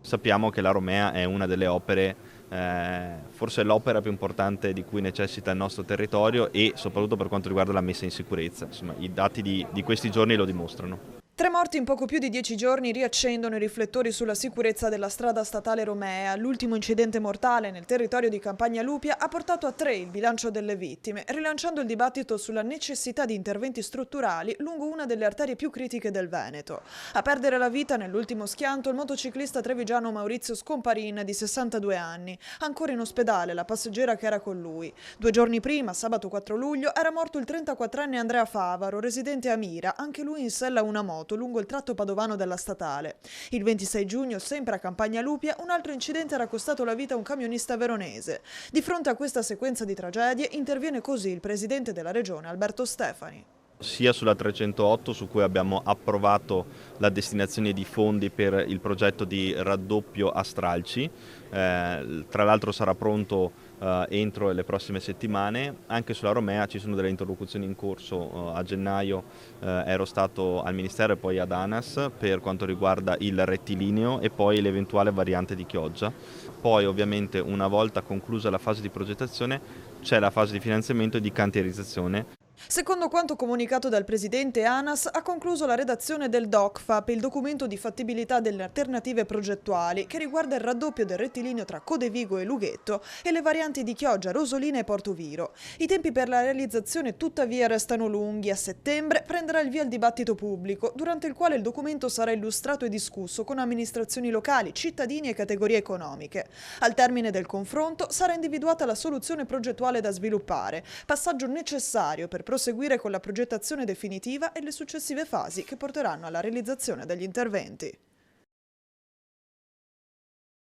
Sappiamo che la Romea è una delle opere, forse l'opera più importante di cui necessita il nostro territorio e soprattutto per quanto riguarda la messa in sicurezza. Insomma, i dati di questi giorni lo dimostrano. 3 morti in poco più di 10 giorni riaccendono i riflettori sulla sicurezza della strada statale Romea. L'ultimo incidente mortale nel territorio di Campagna Lupia ha portato a 3 il bilancio delle vittime, rilanciando il dibattito sulla necessità di interventi strutturali lungo una delle arterie più critiche del Veneto. A perdere la vita nell'ultimo schianto il motociclista trevigiano Maurizio Scomparin, di 62 anni. Ancora in ospedale la passeggera che era con lui. 2 giorni prima, sabato 4 luglio, era morto il 34enne Andrea Favaro, residente a Mira, anche lui in sella a una moto lungo il tratto padovano della statale. Il 26 giugno, sempre a Campagna Lupia, un altro incidente era costato la vita a un camionista veronese. Di fronte a questa sequenza di tragedie interviene così il presidente della regione Alberto Stefani. Sia sulla 308, su cui abbiamo approvato la destinazione di fondi per il progetto di raddoppio a Stralci, tra l'altro sarà pronto entro le prossime settimane. Anche sulla Romea ci sono delle interlocuzioni in corso. A gennaio ero stato al Ministero e poi ad ANAS per quanto riguarda il rettilineo e poi l'eventuale variante di Chioggia. Poi ovviamente, una volta conclusa la fase di progettazione, c'è la fase di finanziamento e di cantierizzazione. Secondo quanto comunicato dal presidente ANAS, ha concluso la redazione del DOCFAP, il documento di fattibilità delle alternative progettuali, che riguarda il raddoppio del rettilineo tra Codevigo e Lughetto e le varianti di Chioggia, Rosolina e Portoviro. I tempi per la realizzazione tuttavia restano lunghi. A settembre prenderà il via il dibattito pubblico, durante il quale il documento sarà illustrato e discusso con amministrazioni locali, cittadini e categorie economiche. Al termine del confronto sarà individuata la soluzione progettuale da sviluppare, passaggio necessario per proseguire con la progettazione definitiva e le successive fasi che porteranno alla realizzazione degli interventi.